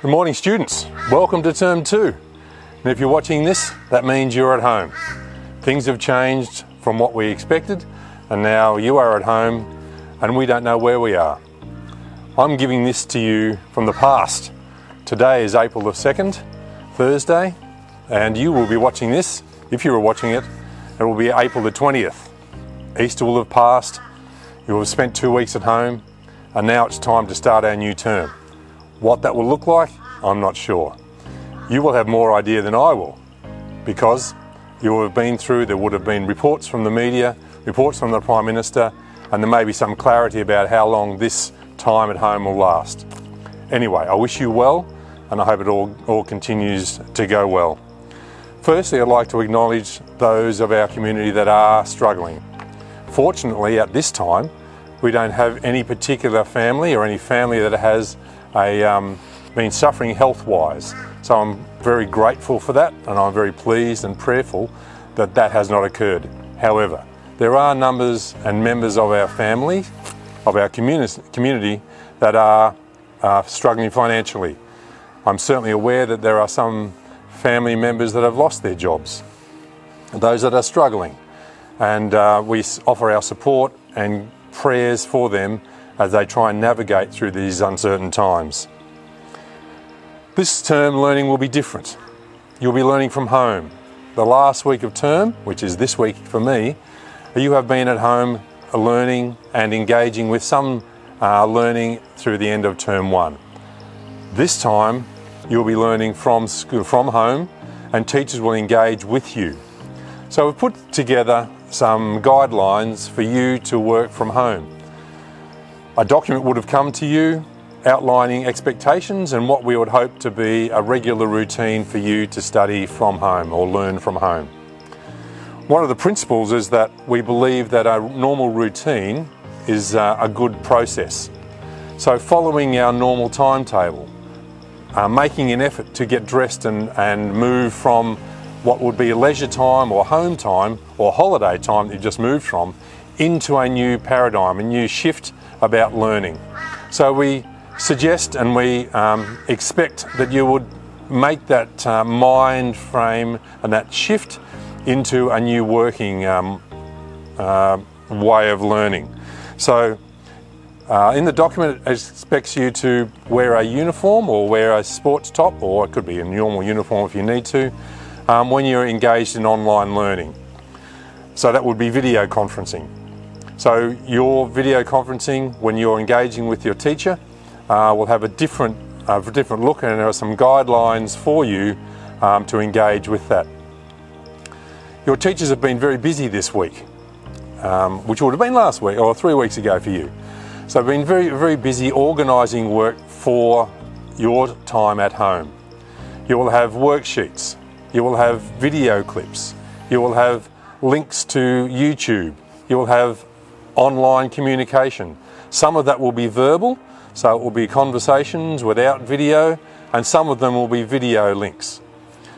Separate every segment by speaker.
Speaker 1: Good morning, students. Welcome to term 2. And if you're watching this, that means you're at home. Things have changed from what we expected, and now you are at home and we don't know where we are. I'm giving this to you from the past. Today is April the 2nd, Thursday, and you will be watching this. If you were watching it, it will be April the 20th. Easter will have passed, you will have spent 2 weeks at home, and now it's time to start our new term. What that will look like, I'm not sure. You will have more idea than I will, because you will have been through, there would have been reports from the media, reports from the Prime Minister, and there may be some clarity about how long this time at home will last. Anyway, I wish you well, and I hope it all continues to go well. Firstly, I'd like to acknowledge those of our community that are struggling. Fortunately, at this time, we don't have any particular family or any family that has been suffering health-wise. So I'm very grateful for that, and I'm very pleased and prayerful that that has not occurred. However, there are numbers and members of our family, of our community that are struggling financially. I'm certainly aware that there are some family members that have lost their jobs, those that are struggling, and we offer our support and prayers for them as they try and navigate through these uncertain times. This term learning will be different. You'll be learning from home. The last week of term, which is this week for me, you have been at home learning and engaging with some learning through the end of term 1. This time you'll be learning from school, from home, and teachers will engage with you. So we've put together some guidelines for you to work from home. A document would have come to you outlining expectations and what we would hope to be a regular routine for you to study from home or learn from home. One of the principles is that we believe that a normal routine is a good process. So following our normal timetable, making an effort to get dressed and move from what would be leisure time or home time or holiday time that you just moved from into a new paradigm, a new shift about learning. So we suggest and we expect that you would make that mind frame and that shift into a new working way of learning. So in the document, it expects you to wear a uniform or wear a sports top, or it could be a normal uniform if you need to, when you're engaged in online learning. So that would be video conferencing. So your video conferencing, when you're engaging with your teacher, will have a different look, and there are some guidelines for you to engage with that. Your teachers have been very busy this week, which would have been last week or 3 weeks ago for you. So they've been very, very busy organising work for your time at home. You will have worksheets, you will have video clips, you will have links to YouTube, you will have online communication. Some of that will be verbal, so it will be conversations without video, and some of them will be video links.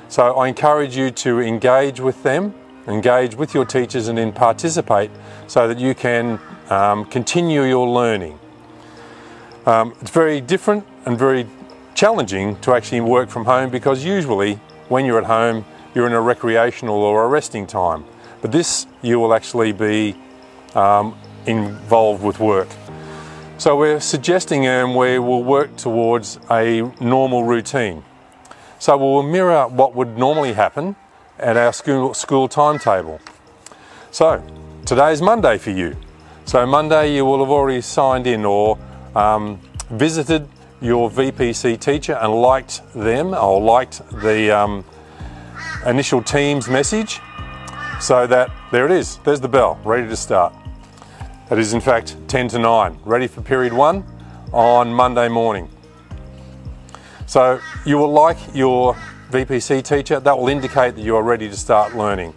Speaker 1: So I encourage you to engage with them, engage with your teachers, and then participate so that you can continue your learning. It's very different and very challenging to actually work from home, because usually when you're at home you're in a recreational or a resting time, but this you will actually be involved with work. So we're suggesting we will work towards a normal routine. So we'll mirror what would normally happen at our school timetable. So today's Monday for you. So Monday you will have already signed in or visited your VPC teacher and liked them, or liked the initial Teams message, so that there it is, there's the bell, ready to start. It is in fact 10 to 9, ready for period 1 on Monday morning. So you will like your VPC teacher, that will indicate that you are ready to start learning.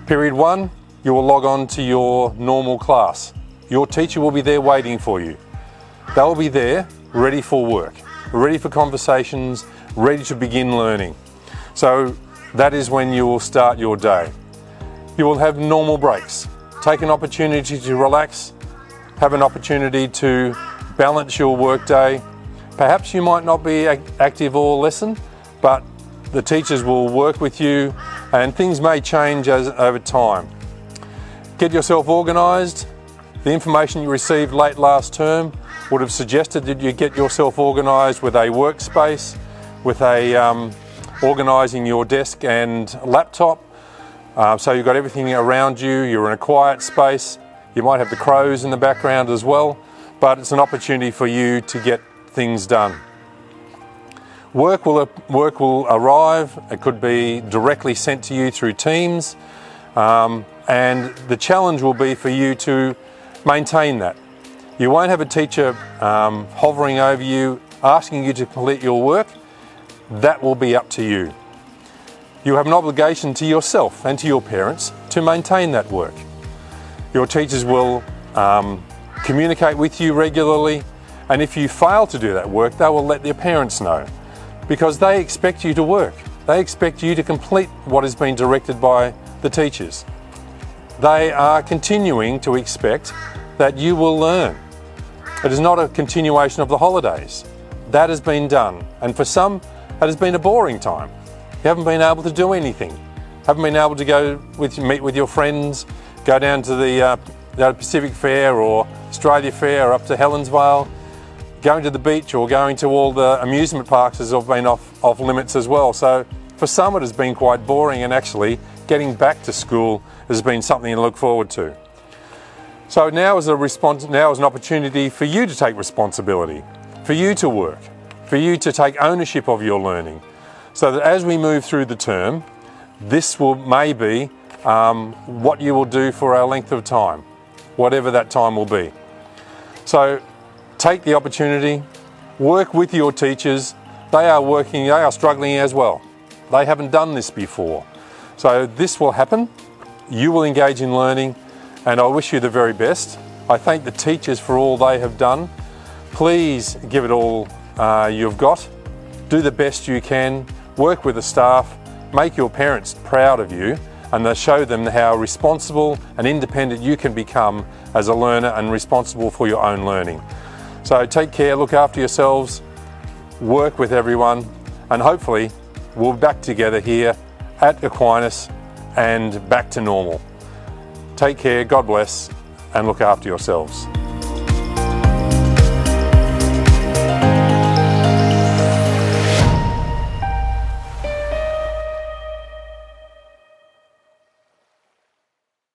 Speaker 1: Period 1, you will log on to your normal class. Your teacher will be there waiting for you. They will be there, ready for work, ready for conversations, ready to begin learning. So that is when you will start your day. You will have normal breaks. Take an opportunity to relax, have an opportunity to balance your workday, Perhaps you might not be active all lesson, but the teachers will work with you and things may change over time. Get yourself organised. The information you received late last term would have suggested that you get yourself organised with a workspace, with organising your desk and laptop. So you've got everything around you, you're in a quiet space. You might have the crows in the background as well, but it's an opportunity for you to get things done. Work will arrive. It could be directly sent to you through Teams, and the challenge will be for you to maintain that. You won't have a teacher hovering over you, asking you to complete your work. That will be up to you. You have an obligation to yourself and to your parents to maintain that work. Your teachers will communicate with you regularly, and if you fail to do that work, they will let their parents know, because they expect you to work. They expect you to complete what has been directed by the teachers. They are continuing to expect that you will learn. It is not a continuation of the holidays. That has been done, and for some, that has been a boring time. You haven't been able to do anything. Haven't been able to meet with your friends, go down to the Pacific Fair or Australia Fair or up to Helensvale. Going to the beach or going to all the amusement parks has been off limits as well. So for some it has been quite boring, and actually getting back to school has been something to look forward to. So now is an opportunity for you to take responsibility, for you to work, for you to take ownership of your learning, so that as we move through the term, this may be what you will do for a length of time, whatever that time will be. So take the opportunity, work with your teachers. They are struggling as well. They haven't done this before. So this will happen. You will engage in learning, and I wish you the very best. I thank the teachers for all they have done. Please give it all you've got. Do the best you can. Work with the staff. Make your parents proud of you, and show them how responsible and independent you can become as a learner and responsible for your own learning. So take care, look after yourselves, work with everyone, and hopefully we'll be back together here at Aquinas and back to normal. Take care, God bless, and look after yourselves.